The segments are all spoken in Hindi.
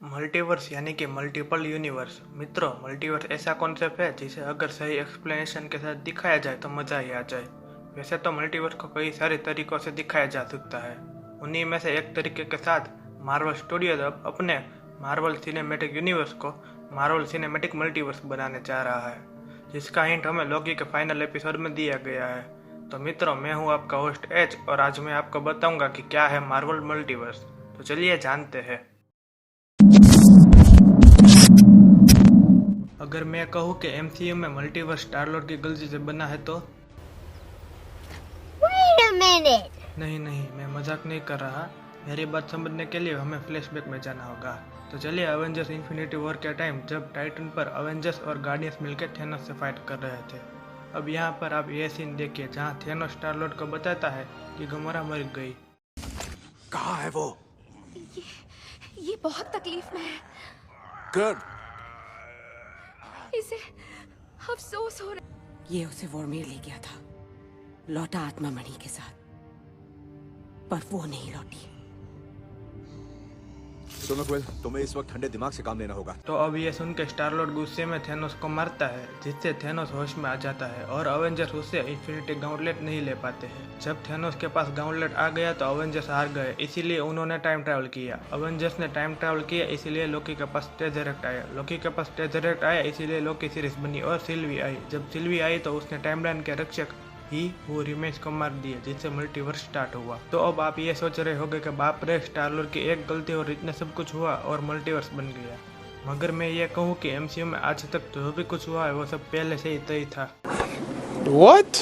मल्टीवर्स यानी कि मल्टीपल यूनिवर्स। मित्रों, मल्टीवर्स ऐसा कॉन्सेप्ट है जिसे अगर सही एक्सप्लेनेशन के साथ दिखाया जाए तो मज़ा ही आ जाए। वैसे तो मल्टीवर्स को कई सारे तरीकों से दिखाया जा सकता है। उन्हीं में से एक तरीके के साथ मार्वल स्टूडियोज अब अपने मार्वल सिनेमैटिक यूनिवर्स को मार्वल सिनेमैटिक मल्टीवर्स बनाने जा रहा है, जिसका हिंट हमें लोकी के फाइनल एपिसोड में दिया गया है। तो मित्रों, मैं हूँ आपका होस्ट एच और आज मैं आपको बताऊंगा कि क्या है मार्वल मल्टीवर्स। तो चलिए जानते हैं। अगर मैं कहूँ कि एमसीयू में मल्टीवर्स स्टार लॉर्ड की गलती से बना है तो नहीं, मैं मजाक नहीं कर रहा। मेरी बात समझने के लिए हमें फ्लैशबैक में जाना होगा। तो चलिए, अवेंजर्स इन्फिनिटी वॉर के टाइम जब टाइटन पर अवेंजर्स और गार्डियंस मिलकर थेनोस से फाइट कर रहे थे। अब यहाँ पर आप ये सीन देखिए जहाँ थेनोस स्टार लॉर्ड को बताता है कि गमोरा मर गई। कहाँ है वो? ये बहुत तकलीफ में है। गुड। इसे अफसोस हो रहा। ये उसे वॉर्मियर ले गया था, लौटा आत्मा मणि के साथ, पर वो नहीं लौटी। सुनो क्विल, तुम्हें इस वक्त ठंडे दिमाग से काम लेना होगा। तो अब ये सुन के स्टार लॉर्ड गुस्से में थेनोस को मारता है, जिससे थेनोस होश में आ जाता है और अवेंजर्स उससे इन्फिनिटी गाउंटलेट नहीं ले पाते हैं। जब थेनोस के पास गाउंटलेट आ गया तो अवेंजर्स हार गए, इसीलिए उन्होंने टाइम ट्रैवल किया। अवेंजर्स ने टाइम ट्रैवल किया, इसीलिए लोकी के पास टेज़रेक्ट आया। लोकी के पास टेज़रेक्ट आया, इसीलिए लोकी सीरीज बनी और सिल्वी आई। जब सिल्वी आई तो उसने टाइमलाइन के रक्षक ही वो रिमेश को मार दिए, जिससे मल्टीवर्स स्टार्ट हुआ। तो अब आप ये सोच रहे होंगे कि बाप रे, स्टार लॉर्ड की एक गलती और इतना सब कुछ हुआ और मल्टीवर्स बन गया। मगर मैं ये कहूँ कि एमसीयू में आज तक जो भी कुछ हुआ है वो सब पहले से ही तय था। What?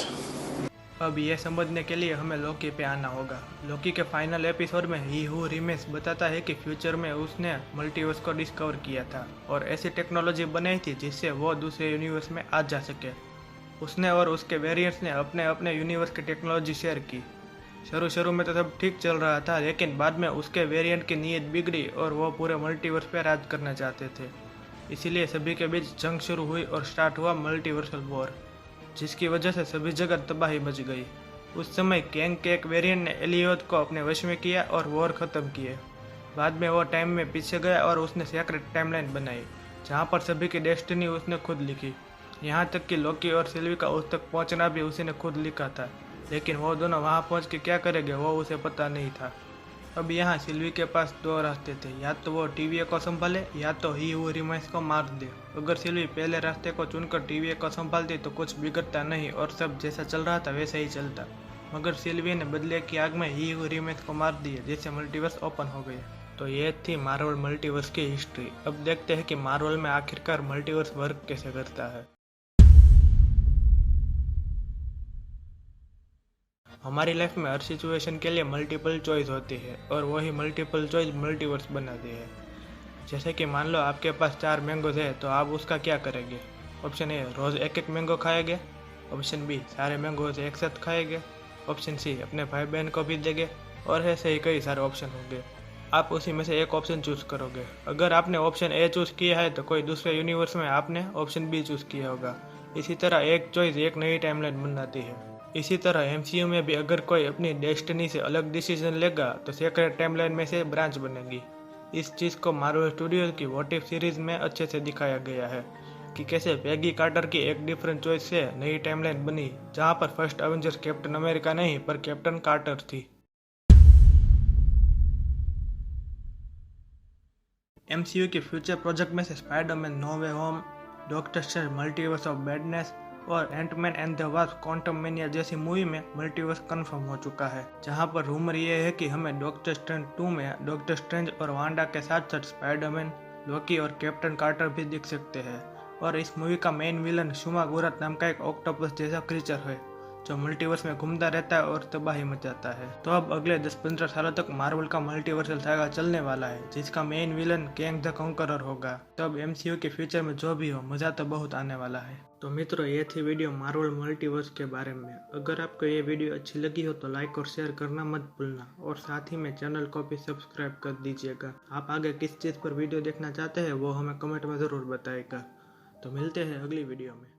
अब ये समझने के लिए हमें लोकी पे आना होगा। लोकी के फाइनल एपिसोड में ही हु रिमेश बताता है कि फ्यूचर में उसने मल्टीवर्स को डिस्कवर किया था और ऐसी टेक्नोलॉजी बनाई थी जिससे वो दूसरे यूनिवर्स में आ जा सके। उसने और उसके वेरिएंट्स ने अपने अपने यूनिवर्स की टेक्नोलॉजी शेयर की। शुरू में तो सब ठीक चल रहा था, लेकिन बाद में उसके वेरिएंट की नीयत बिगड़ी और वो पूरे मल्टीवर्स पे राज करना चाहते थे। इसीलिए सभी के बीच जंग शुरू हुई और स्टार्ट हुआ मल्टीवर्सल वॉर, जिसकी वजह से सभी जगह तबाही मच गई। उस समय कैंग के एक वेरिएंट ने एलियोथ को अपने वश में किया और वॉर ख़त्म किए। बाद में वो टाइम में पीछे गया और उसने सेक्रेट टाइमलाइन बनाई, जहाँ पर सभी की डेस्टिनी उसने खुद लिखी। यहाँ तक कि लोकी और सिल्वी का उस तक पहुँचना भी उसी ने खुद लिखा था, लेकिन वो दोनों वहाँ पहुँच के क्या करेंगे वो उसे पता नहीं था। अब यहाँ सिल्वी के पास दो रास्ते थे, या तो वो टीवीए को संभाले या तो ही वो रिमेश को मार दे। अगर सिल्वी पहले रास्ते को चुनकर टीवीए को संभालती तो कुछ बिगड़ता नहीं और सब जैसा चल रहा था वैसे ही चलता। मगर सिल्वी ने बदले की आग में ही वो रिमेश को मार दिया, जिससे मल्टीवर्स ओपन हो गया। तो ये थी मार्वल मल्टीवर्स की हिस्ट्री। अब देखते हैं कि मार्वल में आखिरकार मल्टीवर्स वर्क कैसे करता है। हमारी लाइफ में हर सिचुएशन के लिए मल्टीपल चॉइस होती है और वही मल्टीपल चॉइस मल्टीवर्स बनाती है। जैसे कि मान लो आपके पास 4 मैंगोज है, तो आप उसका क्या करेंगे? ऑप्शन ए, रोज़ एक एक मैंगो खाएंगे। ऑप्शन बी, सारे मैंगोज एक साथ खाएंगे। ऑप्शन सी, अपने भाई बहन को भी देंगे। और ऐसे ही कई सारे ऑप्शन होंगे। आप उसी में से एक ऑप्शन चूज़ करोगे। अगर आपने ऑप्शन ए चूज़ किया है तो कोई दूसरे यूनिवर्स में आपने ऑप्शन बी चूज़ किया होगा। इसी तरह एक चॉइस एक नई टाइमलाइन बनाती है। इसी तरह एमसीयू में भी अगर कोई अपनी डेस्टिनी से अलग डिसीजन लेगा तो सेक्रेट टाइमलाइन में से ब्रांच बनेगी। इस चीज़ को मार्वल स्टूडियोज की व्हाट इफ सीरीज में अच्छे से दिखाया गया है कि कैसे पेगी कार्टर की एक डिफरेंट चॉइस से नई टाइमलाइन बनी, जहां पर फर्स्ट अवेंजर्स कैप्टन अमेरिका नहीं पर कैप्टन कार्टर थी। एमसीयू के फ्यूचर प्रोजेक्ट में से Spiderman no way home, Doctor Strange multiverse of badness और Antman and the Wasp Quantumania जैसी मूवी में मल्टीवर्स कंफर्म हो चुका है। जहां पर रूमर ये है कि हमें डॉक्टर स्ट्रेंज 2 में डॉक्टर स्ट्रेंज और वांडा के साथ साथ स्पाइडरमैन, लोकी और कैप्टन कार्टर भी दिख सकते हैं। और इस मूवी का मेन विलन शुमागुरात नाम का एक ऑक्टोपस जैसा क्रीचर है, जो मल्टीवर्स में घूमता रहता है और तबाही मचाता है। तो अब अगले 10-15 सालों तक मार्वल का मल्टीवर्सल सागा चलने वाला है, जिसका main villain Kang the conqueror होगा। तो अब एमसीयू के फ्यूचर में जो भी हो, मजा तो बहुत आने वाला है। तो मित्रों, ये थी वीडियो मार्वल मल्टीवर्स के बारे में। अगर आपको ये वीडियो अच्छी लगी हो तो लाइक और शेयर करना मत भूलना और साथ ही में चैनल को भी सब्सक्राइब कर दीजिएगा। आप आगे किस चीज़ पर वीडियो देखना चाहते हैं वो हमें कमेंट में ज़रूर बताइएगा। तो मिलते हैं अगली वीडियो में।